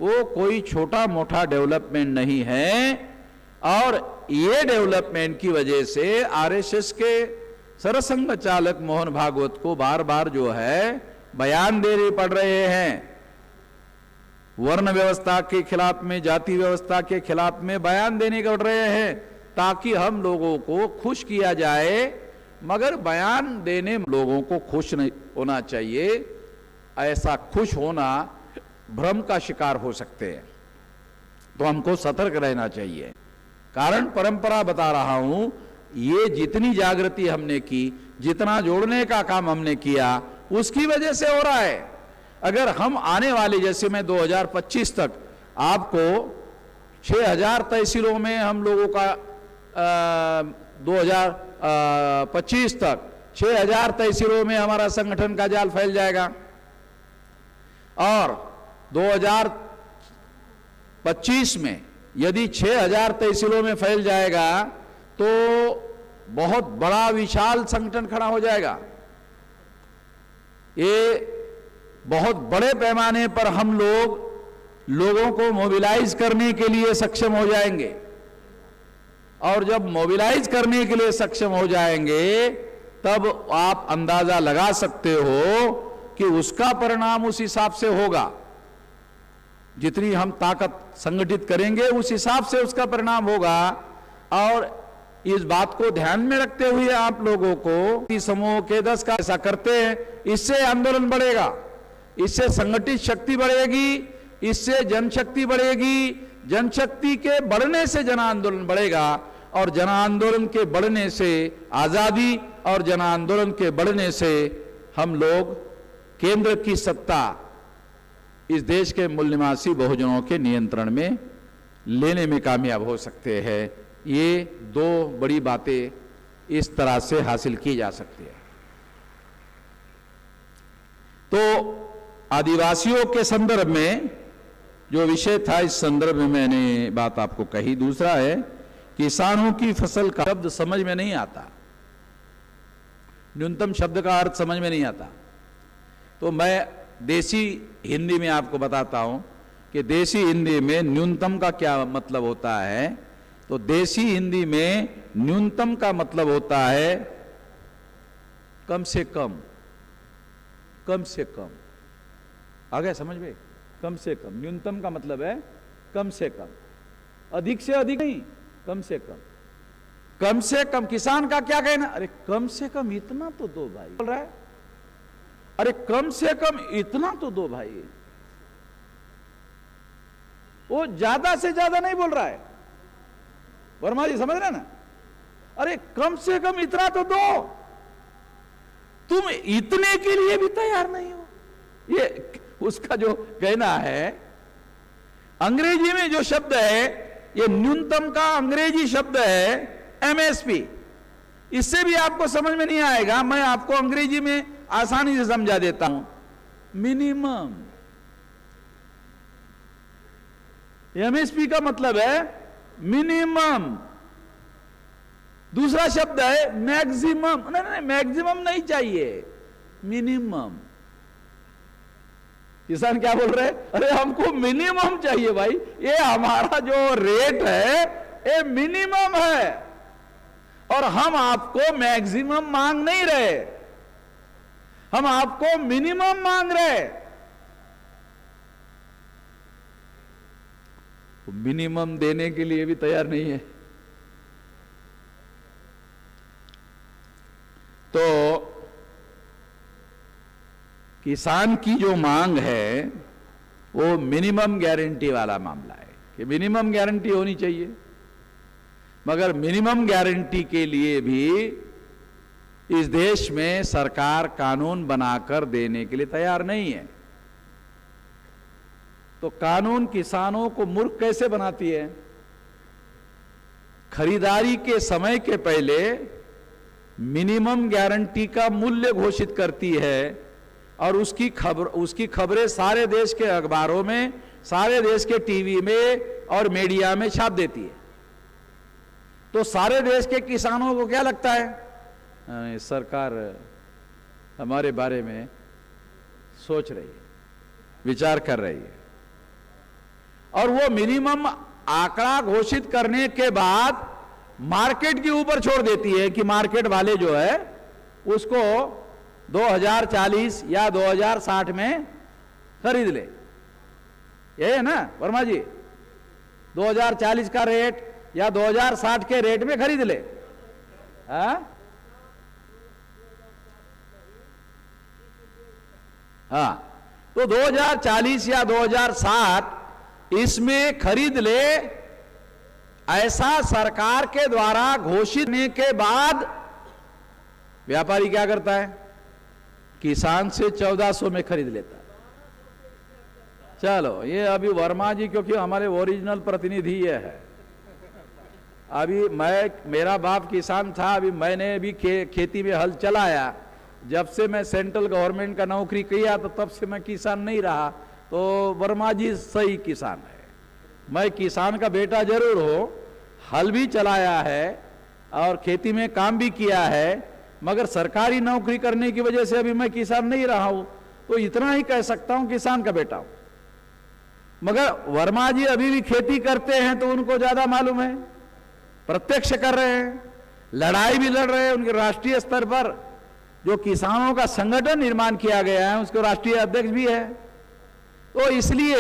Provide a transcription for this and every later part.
वो कोई छोटा मोटा डेवलपमेंट नहीं है। और ये डेवलपमेंट की वजह से आरएसएस के सरसंघ चालक मोहन भागवत को बार बार जो है बयान देने पड़ रहे हैं। वर्ण व्यवस्था के खिलाफ में, जाति व्यवस्था के खिलाफ में बयान देने पड़ रहे हैं ताकि हम लोगों को खुश किया जाए। मगर बयान देने लोगों को खुश नहीं होना चाहिए। ऐसा खुश होना भ्रम का शिकार हो सकते हैं, तो हमको सतर्क रहना चाहिए। कारण परंपरा बता रहा हूं, ये जितनी जागृति हमने की, जितना जोड़ने का काम हमने किया, उसकी वजह से हो रहा है। अगर हम आने वाले, जैसे मैं 2025 तक आपको 6000 तहसीलों में हम लोगों का 2025 तक 6000 तहसीलों में हमारा संगठन का जाल फैल जाएगा। और 2025 में यदि 6000 तहसीलों में फैल जाएगा तो बहुत बड़ा विशाल संगठन खड़ा हो जाएगा। ये बहुत बड़े पैमाने पर हम लोगों को मोबिलाइज करने के लिए सक्षम हो जाएंगे। और जब मोबिलाइज करने के लिए सक्षम हो जाएंगे तब आप अंदाजा लगा सकते हो कि उसका परिणाम उस हिसाब से होगा। जितनी हम ताकत संगठित करेंगे उस हिसाब से उसका परिणाम होगा। और इस बात को ध्यान में रखते हुए आप लोगों को समूह के 10 का ऐसा करते हैं, इससे आंदोलन बढ़ेगा, इससे संगठित शक्ति बढ़ेगी, इससे जनशक्ति बढ़ेगी। जनशक्ति के बढ़ने से जन आंदोलन बढ़ेगा और जन आंदोलन के बढ़ने से आजादी और जन आंदोलन के बढ़ने से हम लोग केंद्र की सत्ता इस देश के मूल निवासी बहुजनों के नियंत्रण में लेने में कामयाब हो सकते हैं। ये दो बड़ी बातें इस तरह से हासिल की जा सकती है। तो आदिवासियों के संदर्भ में जो विषय था, इस संदर्भ में मैंने बात आपको कही। दूसरा है किसानों की फसल का शब्द समझ में नहीं आता, न्यूनतम शब्द का अर्थ समझ में नहीं आता। तो मैं देसी हिंदी में आपको बताता हूं कि देसी हिंदी में न्यूनतम का क्या मतलब होता है। तो देसी हिंदी में न्यूनतम का मतलब होता है कम से कम। कम से कम आ गया समझ में? कम से कम, न्यूनतम का मतलब है कम से कम, अधिक से अधिक नहीं, कम से कम। कम से कम किसान का क्या कहना, अरे कम से कम इतना तो दो भाई, बोल रहा है। अरे कम से कम इतना तो दो भाई, वो ज्यादा से ज्यादा नहीं बोल रहा है। वर्मा जी समझ रहे ना? अरे कम से कम इतना तो दो, तुम इतने के लिए भी तैयार नहीं हो। ये उसका जो कहना है। अंग्रेजी में जो शब्द है, ये न्यूनतम का अंग्रेजी शब्द है एमएसपी। इससे भी आपको समझ में नहीं आएगा, मैं आपको अंग्रेजी में आसानी से समझा देता हूं। मिनिमम, एमएसपी का मतलब है मिनिमम। दूसरा शब्द है मैक्सिमम। नहीं, मैक्सिमम नहीं चाहिए, मिनिमम। किसान क्या बोल रहे हैं, अरे हमको मिनिमम चाहिए भाई, ये हमारा जो रेट है ये मिनिमम है और हम आपको मैक्सिमम मांग नहीं रहे, हम आपको मिनिमम मांग रहे। मिनिमम देने के लिए भी तैयार नहीं है। तो किसान की जो मांग है वो मिनिमम गारंटी वाला मामला है कि मिनिमम गारंटी होनी चाहिए। मगर मिनिमम गारंटी के लिए भी इस देश में सरकार कानून बनाकर देने के लिए तैयार नहीं है। तो कानून किसानों को मूर्ख कैसे बनाती है? खरीदारी के समय के पहले मिनिमम गारंटी का मूल्य घोषित करती है और उसकी खबरें सारे देश के अखबारों में, सारे देश के टीवी में और मीडिया में छाप देती है। तो सारे देश के किसानों को क्या लगता है, सरकार हमारे बारे में सोच रही है, विचार कर रही है। और वो मिनिमम आंकड़ा घोषित करने के बाद मार्केट के ऊपर छोड़ देती है कि मार्केट वाले जो है उसको 2040 या 2060 में खरीद ले। ये है ना वर्मा जी, 2040 का रेट या 2060 के रेट में खरीद ले। हाँ, तो 2040 या 2060 इसमें खरीद ले, ऐसा सरकार के द्वारा घोषित होने के बाद व्यापारी क्या करता है, किसान से 1400 में खरीद लेता है। चलो, ये अभी वर्मा जी क्योंकि हमारे ओरिजिनल प्रतिनिधि ये है। अभी मेरा बाप किसान था, अभी मैंने भी खेती में हल चलाया। जब से मैं सेंट्रल गवर्नमेंट का नौकरी किया तो तब से मैं किसान नहीं रहा। तो वर्मा जी सही किसान है। मैं किसान का बेटा जरूर हो, हल भी चलाया है और खेती में काम भी किया है, मगर सरकारी नौकरी करने की वजह से अभी मैं किसान नहीं रहा हूं। तो इतना ही कह सकता हूं किसान का बेटा हूं। मगर वर्मा जी अभी भी खेती करते हैं तो उनको ज्यादा मालूम है, प्रत्यक्ष कर रहे हैं, लड़ाई भी लड़ रहे हैं। उनके राष्ट्रीय स्तर पर जो किसानों का संगठन निर्माण किया गया है उसके राष्ट्रीय अध्यक्ष भी है। तो इसलिए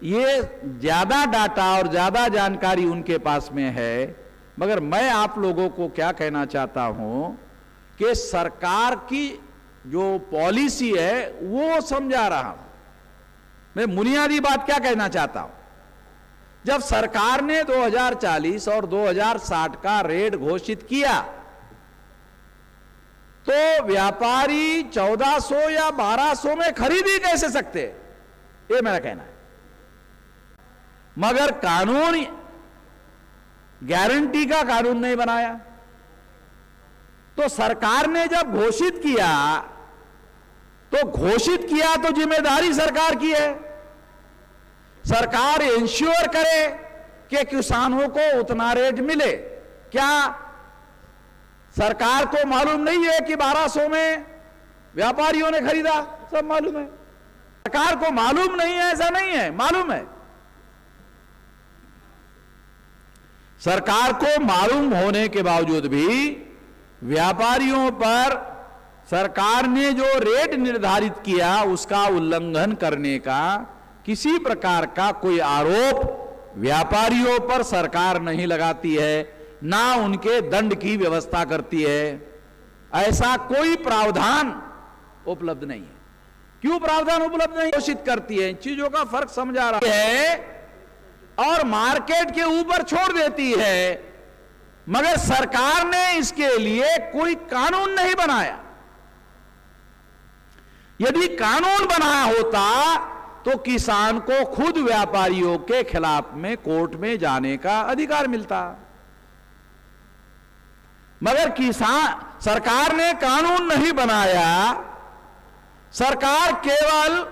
ये ज्यादा डाटा और ज्यादा जानकारी उनके पास में है। मगर मैं आप लोगों को क्या कहना चाहता हूं कि सरकार की जो पॉलिसी है वो समझा रहा हूं। मैं बुनियादी बात क्या कहना चाहता हूं, जब सरकार ने 2040 और 2060 का रेट घोषित किया तो व्यापारी 1400 या 1200 में खरीद ही कैसे सकते, ये मेरा कहना है। मगर कानून, गारंटी का कानून नहीं बनाया। तो सरकार ने जब घोषित किया तो जिम्मेदारी सरकार की है। सरकार इंश्योर करे कि किसानों को उतना रेट मिले। क्या सरकार को मालूम नहीं है कि 1200 में व्यापारियों ने खरीदा? सब मालूम है। सरकार को मालूम नहीं है ऐसा नहीं है, मालूम है। सरकार को मालूम होने के बावजूद भी व्यापारियों पर सरकार ने जो रेट निर्धारित किया उसका उल्लंघन करने का किसी प्रकार का कोई आरोप व्यापारियों पर सरकार नहीं लगाती है, ना उनके दंड की व्यवस्था करती है। ऐसा कोई प्रावधान उपलब्ध नहीं है। क्यों प्रावधान उपलब्ध नहीं घोषित करती है? इन चीजों का फर्क समझा रहा है और मार्केट के ऊपर छोड़ देती है, मगर सरकार ने इसके लिए कोई कानून नहीं बनाया। यदि कानून बना होता तो किसान को खुद व्यापारियों के खिलाफ में कोर्ट में जाने का अधिकार मिलता। मगर सरकार ने कानून नहीं बनाया। सरकार केवल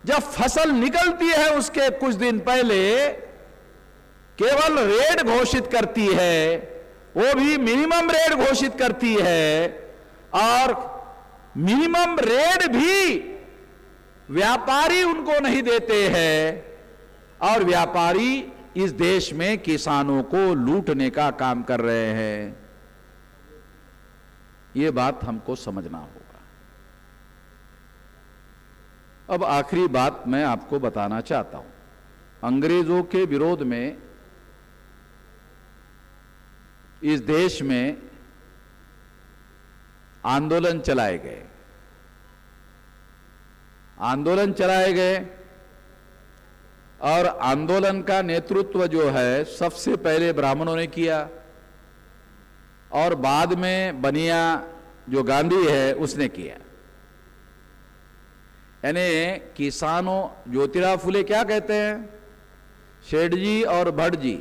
जब फसल निकलती है उसके कुछ दिन पहले केवल रेट घोषित करती है, वो भी मिनिमम रेट घोषित करती है, और मिनिमम रेट भी व्यापारी उनको नहीं देते हैं, और व्यापारी इस देश में किसानों को लूटने का काम कर रहे हैं। ये बात हमको समझना होगा। अब आखिरी बात मैं आपको बताना चाहता हूं। अंग्रेजों के विरोध में इस देश में आंदोलन चलाए गए और आंदोलन का नेतृत्व जो है सबसे पहले ब्राह्मणों ने किया, और बाद में बनिया जो गांधी है उसने किया। यानी किसानों, ज्योतिराव फुले क्या कहते हैं, शेठ जी और भट्ट जी,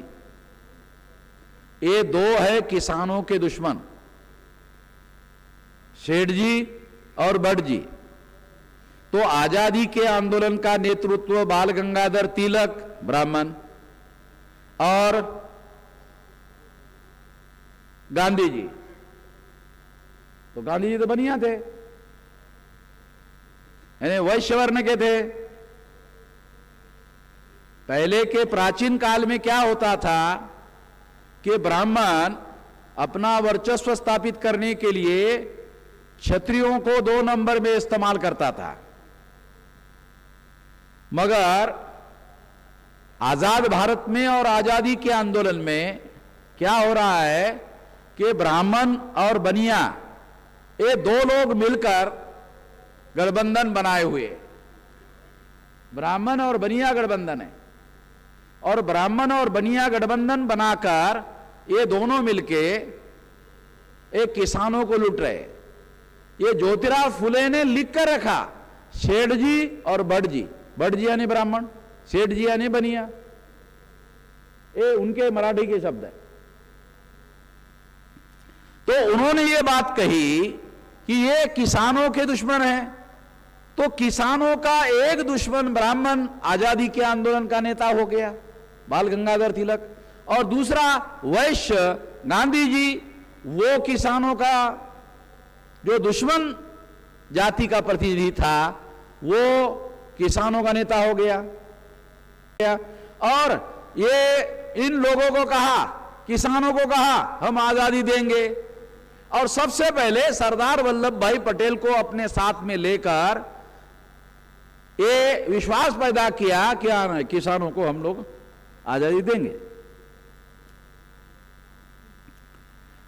ये दो है किसानों के दुश्मन, शेठ जी और भट्ट जी। तो आजादी के आंदोलन का नेतृत्व बाल गंगाधर तिलक ब्राह्मण और गांधी जी, तो गांधी जी तो बनिया थे, यानी वैश्य वर्ण के थे। पहले के प्राचीन काल में क्या होता था कि ब्राह्मण अपना वर्चस्व स्थापित करने के लिए क्षत्रियों को 2 नंबर में इस्तेमाल करता था, मगर आजाद भारत में और आजादी के आंदोलन में क्या हो रहा है कि ब्राह्मण और बनिया ये 2 लोग मिलकर गठबंधन बनाए हुए, ब्राह्मण और बनिया गठबंधन है, और ब्राह्मण और बनिया गठबंधन बनाकर ये दोनों मिलके एक किसानों को लूट रहे। ये ज्योतिराव फुले ने लिख कर रखा, शेठ जी और भट्ट जी, भट्ट जी यानी ब्राह्मण, सेठ जी यानी बनिया, ये उनके मराठी के शब्द है। तो उन्होंने ये बात कही कि ये किसानों के दुश्मन हैं, तो किसानों का एक दुश्मन ब्राह्मण आजादी के आंदोलन का नेता हो गया बाल गंगाधर तिलक, और दूसरा वैश्य गांधी जी, वो किसानों का जो दुश्मन जाति का प्रतिनिधि था वो किसानों का नेता हो गया। और ये इन लोगों को कहा, किसानों को कहा हम आजादी देंगे, और सबसे पहले सरदार वल्लभ भाई पटेल को अपने साथ में लेकर ये विश्वास पैदा किया कि किसानों को हम लोग आजादी देंगे।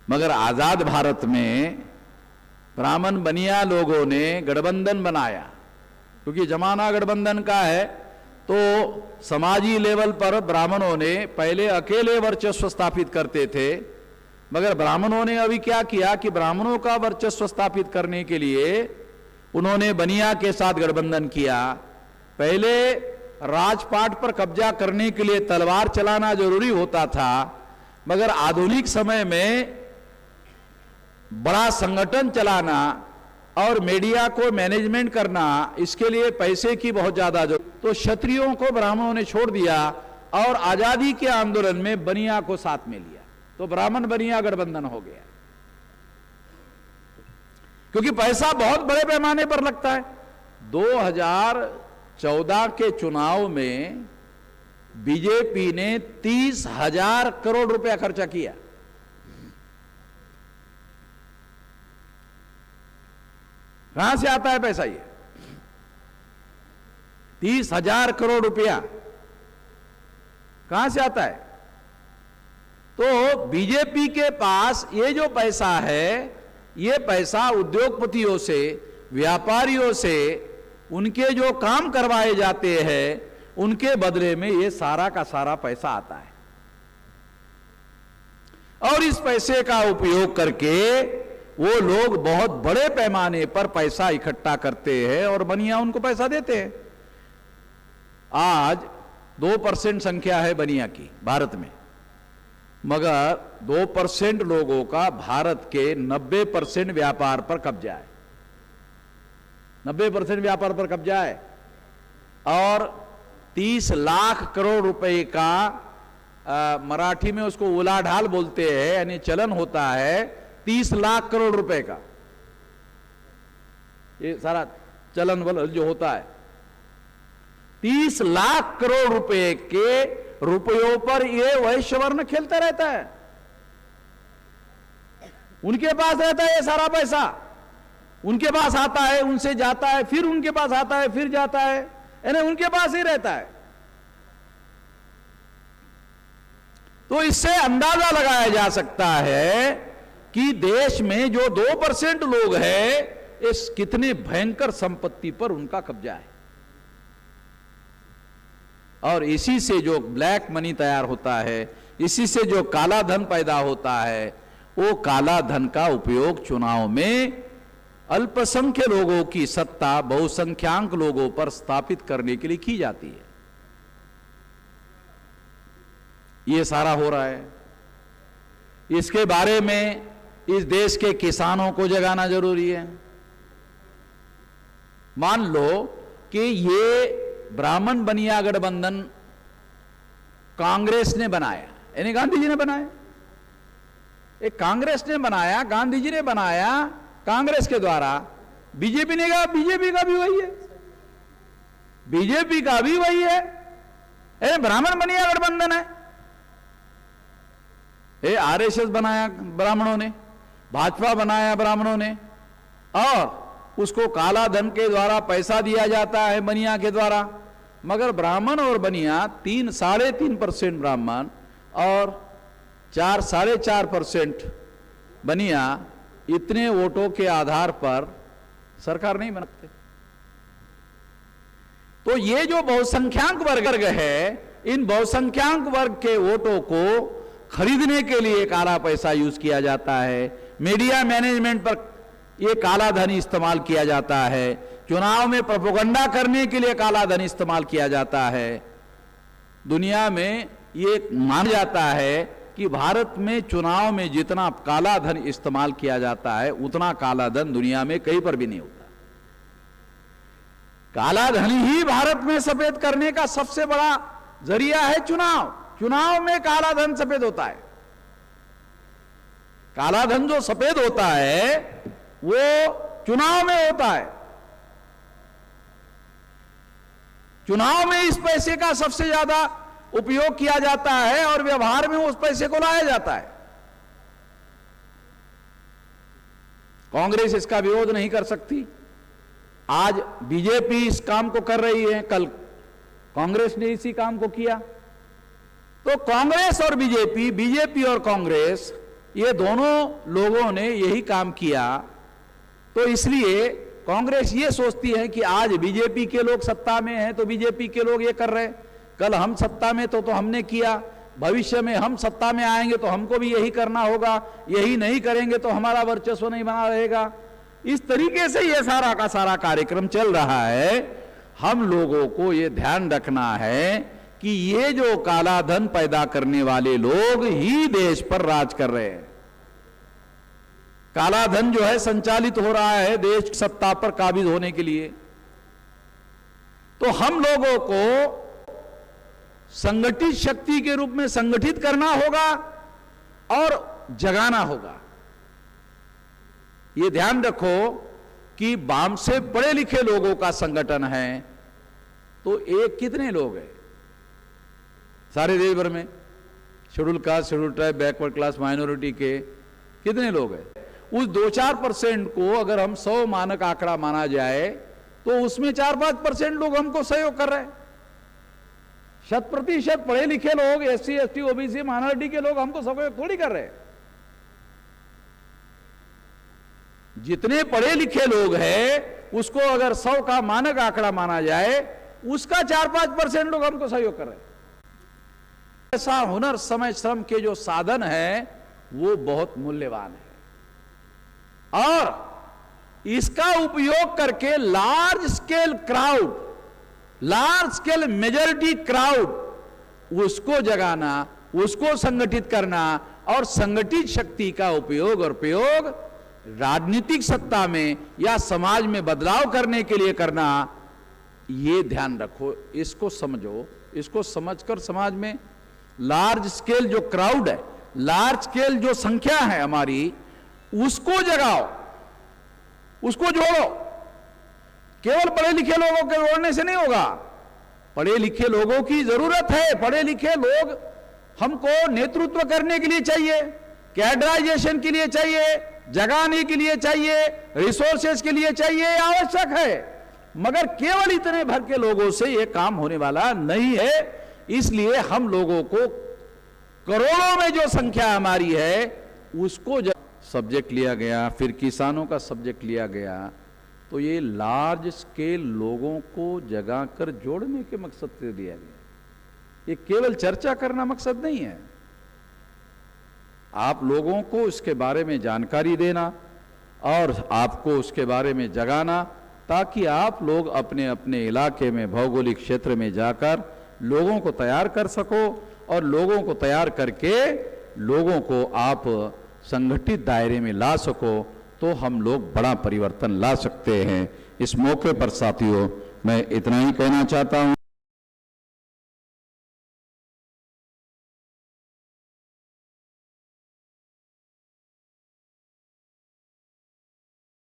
मगर आजाद भारत में ब्राह्मण बनिया लोगों ने गठबंधन बनाया, क्योंकि जमाना गठबंधन का है, तो समाजी लेवल पर ब्राह्मणों ने पहले अकेले वर्चस्व स्थापित करते थे, मगर ब्राह्मणों ने अभी क्या किया कि ब्राह्मणों का वर्चस्व स्थापित करने के लिए उन्होंने बनिया के साथ गठबंधन किया। पहले राजपाट पर कब्जा करने के लिए तलवार चलाना जरूरी होता था, मगर आधुनिक समय में बड़ा संगठन चलाना और मीडिया को मैनेजमेंट करना, इसके लिए पैसे की बहुत ज्यादा जरूरत, तो क्षत्रियों को ब्राह्मणों ने छोड़ दिया और आजादी के आंदोलन में बनिया को साथ में लिया, तो ब्राह्मण बनिया गठबंधन हो गया। क्योंकि पैसा बहुत बड़े पैमाने पर लगता है। 2014 के चुनाव में बीजेपी ने 30,000 करोड़ रुपया खर्चा किया। कहां से आता है पैसा? ये 30,000 करोड़ रुपया कहां से आता है? तो बीजेपी के पास ये जो पैसा है, ये पैसा उद्योगपतियों से, व्यापारियों से, उनके जो काम करवाए जाते हैं उनके बदले में ये सारा का सारा पैसा आता है, और इस पैसे का उपयोग करके वो लोग बहुत बड़े पैमाने पर पैसा इकट्ठा करते हैं और बनिया उनको पैसा देते हैं। आज 2% संख्या है बनिया की भारत में, मगर 2% लोगों का भारत के 90% व्यापार पर कब्जा है। 90% व्यापार पर कब्जा है, और 30 लाख करोड़ रुपए का मराठी में उसको उलाढाल बोलते हैं, यानी चलन होता है 30 लाख करोड़ रुपए का, ये सारा चलन बल जो होता है 30 लाख करोड़ रुपए के रुपयों पर ये वैश्य वर्ण खेलता रहता है। उनके पास रहता है ये सारा पैसा, उनके पास आता है, उनसे जाता है, फिर उनके पास आता है, फिर जाता है, यानी उनके पास ही रहता है। तो इससे अंदाजा लगाया जा सकता है कि देश में जो 2% लोग हैं, इस कितने भयंकर संपत्ति पर उनका कब्जा है, और इसी से जो ब्लैक मनी तैयार होता है, इसी से जो काला धन पैदा होता है, वो काला धन का उपयोग चुनाव में अल्पसंख्यक लोगों की सत्ता बहुसंख्याक लोगों पर स्थापित करने के लिए की जाती है। ये सारा हो रहा है। इसके बारे में इस देश के किसानों को जगाना जरूरी है। मान लो कि ये ब्राह्मण बनिया गठबंधन कांग्रेस ने बनाया, यानी गांधी जी ने बनाया, एक कांग्रेस ने बनाया, गांधी जी ने बनाया कांग्रेस के द्वारा। बीजेपी ने कहा बीजेपी का भी वही है, बीजेपी का भी वही है, ब्राह्मण बनिया गठबंधन है। आरएसएस बनाया ब्राह्मणों ने, भाजपा बनाया ब्राह्मणों ने, और उसको काला धन के द्वारा पैसा दिया जाता है बनिया के द्वारा। मगर ब्राह्मण और बनिया 3-3.5% ब्राह्मण और 4-4.5% बनिया, इतने वोटों के आधार पर सरकार नहीं बनाते। तो ये जो बहुसंख्यक वर्ग है, इन बहुसंख्यक वर्ग के वोटों को खरीदने के लिए काला पैसा यूज किया जाता है, मीडिया मैनेजमेंट पर यह काला धन इस्तेमाल किया जाता है, चुनाव में प्रोपेगेंडा करने के लिए काला धन इस्तेमाल किया जाता है। दुनिया में ये माना जाता है कि भारत में चुनाव में जितना काला धन इस्तेमाल किया जाता है उतना काला धन दुनिया में कहीं पर भी नहीं होता। काला धन ही भारत में सफेद करने का सबसे बड़ा जरिया है चुनाव। चुनाव में काला धन सफेद होता है। काला धन जो सफेद होता है वो चुनाव में होता है। चुनाव में इस पैसे का सबसे ज्यादा उपयोग किया जाता है और व्यवहार में उस पैसे को लाया जाता है। कांग्रेस इसका विरोध नहीं कर सकती। आज बीजेपी इस काम को कर रही है, कल कांग्रेस ने इसी काम को किया। तो कांग्रेस और बीजेपी, बीजेपी और कांग्रेस, ये दोनों लोगों ने यही काम किया। तो इसलिए कांग्रेस ये सोचती है कि आज बीजेपी के लोग सत्ता में हैं तो बीजेपी के लोग ये कर रहे हैं, कल हम सत्ता में तो हमने किया, भविष्य में हम सत्ता में आएंगे तो हमको भी यही करना होगा, यही नहीं करेंगे तो हमारा वर्चस्व नहीं बना रहेगा। इस तरीके से ये सारा का सारा कार्यक्रम चल रहा है। हम लोगों को ये ध्यान रखना है कि ये जो काला धन पैदा करने वाले लोग ही देश पर राज कर रहे हैं। काला धन जो है संचालित हो रहा है देश सत्ता पर काबिज होने के लिए। तो हम लोगों को संगठित शक्ति के रूप में संगठित करना होगा और जगाना होगा। ये ध्यान रखो कि वाम से पढ़े लिखे लोगों का संगठन है तो एक कितने लोग हैं सारे देश भर में? Schedule caste, schedule tribe, backward class, minority के कितने लोग हैं? उस 2-4% को अगर हम 100 मानक आंकड़ा माना जाए तो उसमें 4-5% लोग हमको सहयोग कर रहे हैं। 100% पढ़े लिखे लोग, SC, ST, OBC, माइनॉरिटी के लोग हमको सहयोग थोड़ी कर रहे हैं। जितने पढ़े लिखे लोग हैं उसको अगर 100 का मानक आंकड़ा माना जाए उसका 4-5% लोग हमको सहयोग कर रहे हैं। ऐसा हुनर, समय, श्रम के जो साधन है वो बहुत मूल्यवान है और इसका उपयोग करके large scale crowd, large scale majority crowd, उसको जगाना, उसको संगठित करना और संगठित शक्ति का उपयोग और प्रयोग राजनीतिक सत्ता में या समाज में बदलाव करने के लिए करना। ये ध्यान रखो, इसको समझो। इसको समझकर समाज में लार्ज स्केल जो क्राउड है, लार्ज स्केल जो संख्या है हमारी, उसको जगाओ, उसको जोड़ो। केवल पढ़े लिखे लोगों के जोड़ने से नहीं होगा। पढ़े लिखे लोगों की जरूरत है। पढ़े लिखे लोग हमको नेतृत्व करने के लिए चाहिए, कैडराइजेशन के लिए चाहिए, जगाने के लिए चाहिए, रिसोर्सेज के लिए चाहिए, आवश्यक है। मगर केवल इतने भर के लोगों से यह काम होने वाला नहीं है। इसलिए हम लोगों को करोड़ों में जो संख्या हमारी है उसको सब्जेक्ट लिया गया, फिर किसानों का सब्जेक्ट लिया गया। तो ये लार्ज स्केल लोगों को जगाकर जोड़ने के मकसद से दिया गया। ये केवल चर्चा करना मकसद नहीं है। आप लोगों को इसके बारे में जानकारी देना और आपको उसके बारे में जगाना, ताकि आप लोग अपने अपने इलाके में, भौगोलिक क्षेत्र में जाकर लोगों को तैयार कर सको और लोगों को तैयार करके लोगों को आप संगठित दायरे में ला सको, तो हम लोग बड़ा परिवर्तन ला सकते हैं। इस मौके पर साथियों मैं इतना ही कहना चाहता हूं।